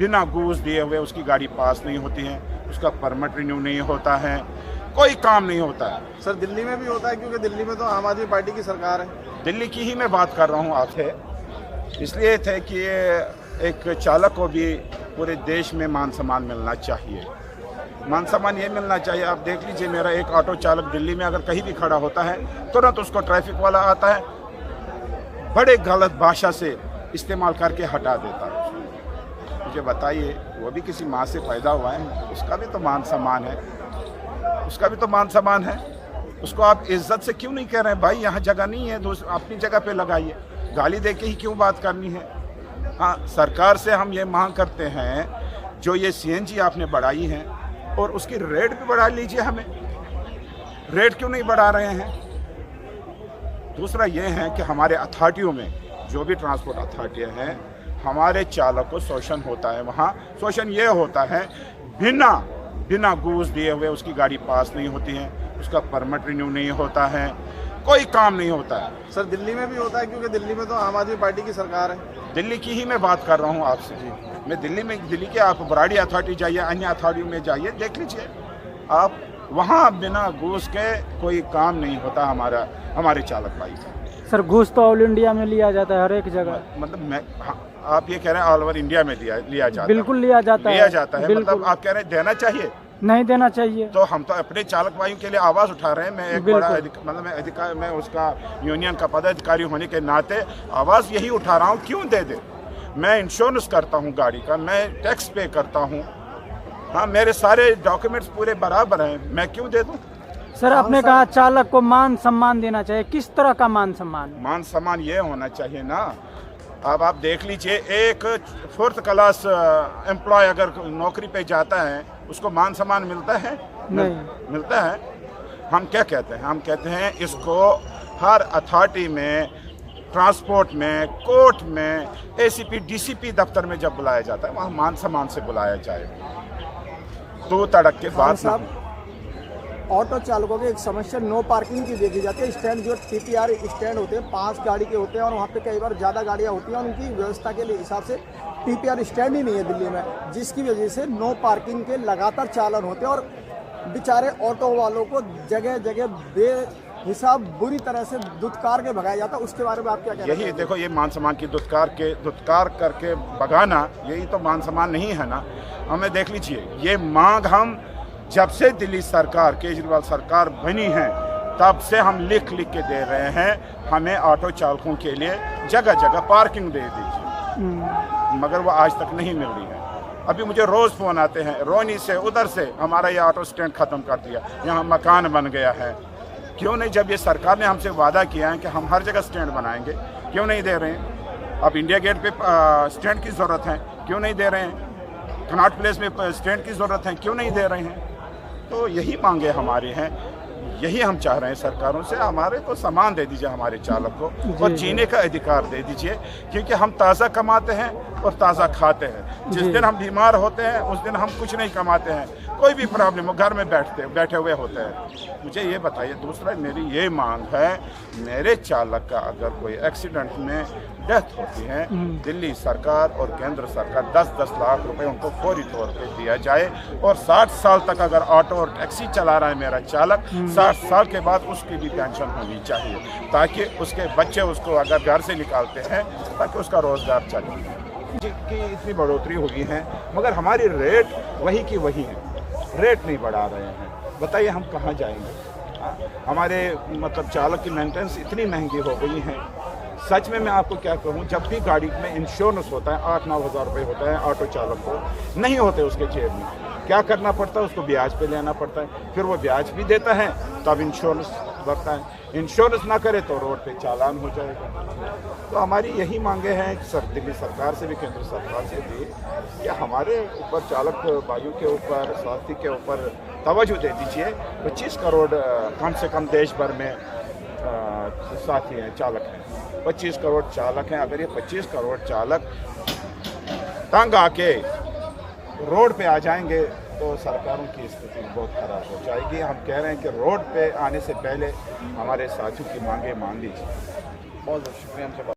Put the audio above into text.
बिना घूस दिए हुए उसकी गाड़ी पास नहीं होती है, उसका परमिट रिन्यू नहीं होता है, कोई काम नहीं होता है। सर दिल्ली में भी होता है, क्योंकि दिल्ली में तो आम आदमी पार्टी की सरकार है। दिल्ली की ही मैं बात कर रहा हूँ आपसे, इसलिए थे कि ये एक चालक को भी पूरे देश में मान सम्मान मिलना चाहिए। मान सम्मान ये मिलना चाहिए। आप देख लीजिए, मेरा एक ऑटो चालक दिल्ली में अगर कहीं भी खड़ा होता है तुरंत उसको ट्रैफिक वाला आता है, बड़े गलत भाषा से इस्तेमाल करके हटा देता है। मुझे बताइए, वो भी किसी माँ से पैदा हुआ है, उसका भी तो मान सम्मान है, उसका भी तो मान सम्मान है। उसको आप इज्जत से क्यों नहीं कह रहे हैं? भाई यहाँ जगह नहीं है, अपनी जगह पे लगाइए। गाली दे के ही क्यों बात करनी है? हाँ, सरकार से हम ये मांग करते हैं, जो ये सीएनजी आपने बढ़ाई है और उसकी रेट भी बढ़ा लीजिए। हमें रेट क्यों नहीं बढ़ा रहे हैं? दूसरा ये है कि हमारे अथॉरिटियों में जो भी ट्रांसपोर्ट अथॉरिटी हैं, हमारे चालक को शोषण होता है। वहाँ शोषण ये होता है, बिना घूस दिए हुए उसकी गाड़ी पास नहीं होती है, उसका परमिट रिन्यू नहीं होता है, कोई काम नहीं होता है। सर दिल्ली में भी होता है, क्योंकि दिल्ली में तो आम आदमी पार्टी की सरकार है। दिल्ली की ही मैं बात कर रहा हूँ आपसे जी। मैं दिल्ली के आप बराड़ी अथॉरिटी जाइए, अन्य अथॉरिटी में जाइए, देख लीजिए आप, वहाँ बिना घूस के कोई काम नहीं होता हमारे चालक भाई का। सर घूस तो ऑल इंडिया में लिया जाता है, हर एक जगह। मतलब आप ये कह रहे हैं ऑल ओवर इंडिया में लिया जाता है? बिल्कुल लिया जाता है। मतलब आप कह रहे हैं देना चाहिए? नहीं देना चाहिए। तो हम तो अपने चालक भाइयों के लिए आवाज़ उठा रहे हैं। मैं एक बड़ा मैं उसका यूनियन का पदाधिकारी होने के नाते आवाज़ यही उठा रहा हूँ, क्यों दे दे? मैं इंश्योरेंस करता हूँ गाड़ी का, मैं टैक्स पे करता हूँ, हाँ, मेरे सारे डॉक्यूमेंट्स पूरे बराबर हैं, मैं क्यों दे दूँ? सर आपने कहा चालक को मान सम्मान देना चाहिए, किस तरह का मान सम्मान? मान सम्मान ये होना चाहिए ना, अब आप देख लीजिए, एक 4th क्लास एम्प्लॉय अगर नौकरी पे जाता है, उसको मान सम्मान मिलता है? नहीं मिलता है। हम क्या कहते हैं? हम कहते हैं इसको हर अथॉरिटी में, ट्रांसपोर्ट में, कोर्ट में, एसीपी डीसीपी दफ्तर में जब बुलाया जाता है, वहाँ मान सम्मान से बुलाया जाए, तो तड़क के बाद। ऑटो चालकों की एक समस्या नो पार्किंग की देखी जाती है। स्टैंड जो टीपीआर स्टैंड होते हैं, 5 गाड़ी के होते हैं और वहाँ पे कई बार ज़्यादा गाड़ियाँ होती हैं और उनकी व्यवस्था के लिए हिसाब से टीपीआर स्टैंड ही नहीं है दिल्ली में, जिसकी वजह से नो पार्किंग के लगातार चालन होते हैं और बेचारे ऑटो वालों को जगह जगह बेहिसाब बुरी तरह से दुत्कार के भगाया जाता है। उसके बारे में आप क्या कहते हैं? यही देखो, ये मान सम्मान की दुत्कार करके भगाना, यही तो मान सम्मान नहीं है ना। हमें देख लीजिए, ये मांग हम जब से दिल्ली सरकार, केजरीवाल सरकार बनी है, तब से हम लिख के दे रहे हैं, हमें ऑटो चालकों के लिए जगह जगह पार्किंग दे दीजिए, मगर वो आज तक नहीं मिल रही है। अभी मुझे रोज़ फ़ोन आते हैं, रोनी से, उधर से, हमारा ये ऑटो स्टैंड ख़त्म कर दिया, यहाँ मकान बन गया है। क्यों नहीं? जब ये सरकार ने हमसे वादा किया है कि हम हर जगह स्टैंड बनाएंगे, क्यों नहीं दे रहे हैं? अब इंडिया गेट पे स्टैंड की ज़रूरत है, क्यों नहीं दे रहे हैं? कनॉट प्लेस में स्टैंड की ज़रूरत है, क्यों नहीं दे रहे हैं? तो यही मांगे हमारे हैं, यही हम चाह रहे हैं सरकारों से, हमारे को सामान दे दीजिए हमारे चालक को, और जीने का अधिकार दे दीजिए, क्योंकि हम ताज़ा कमाते हैं और ताज़ा खाते हैं। जिस दिन हम बीमार होते हैं उस दिन हम कुछ नहीं कमाते हैं, कोई भी प्रॉब्लम हो, घर में बैठे हुए होते हैं। मुझे ये बताइए, दूसरा मेरी ये मांग है, मेरे चालक का अगर कोई एक्सीडेंट में डेथ होती है, दिल्ली सरकार और केंद्र सरकार 10-10 लाख रुपए उनको फौरी तौर पे दिया जाए, और 60 साल तक अगर ऑटो और टैक्सी चला रहा है मेरा चालक, 60 साल के बाद उसकी भी पेंशन होनी चाहिए, ताकि उसके बच्चे उसको अगर घर से निकालते हैं, ताकि उसका रोज़गार चले। कि इतनी बढ़ोतरी हुई है, मगर हमारी रेट वही की वही है, रेट नहीं बढ़ा रहे हैं। बताइए हम कहाँ जाएंगे? हमारे मतलब चालक की मेंटेनेंस इतनी महंगी हो गई है। सच में मैं आपको क्या कहूँ, जब भी गाड़ी में इंश्योरेंस होता है 8-9 हज़ार रुपये होता है, ऑटो चालक को नहीं होते उसके जेब में, क्या करना पड़ता है? उसको ब्याज पे लेना पड़ता है, फिर वो ब्याज भी देता है तब इंश्योरेंस भरता है, इंश्योरेंस ना करे तो रोड पे चालान हो जाएगा। तो हमारी यही मांगे हैं दिल्ली सरकार से भी, केंद्र सरकार से भी, कि हमारे ऊपर चालक भाइयों के ऊपर, स्वास्थ्य के ऊपर तवज्जो दे दीजिए। 25 करोड़ कम से कम देश भर में साथी हैं, चालक हैं, 25 करोड़ चालक हैं। अगर ये 25 करोड़ चालक तंग आके रोड पे आ जाएंगे तो सरकारों की स्थिति बहुत खराब हो जाएगी। हम कह रहे हैं कि रोड पे आने से पहले हमारे साथियों की मांगे मान लीजिए। बहुत बहुत शुक्रिया।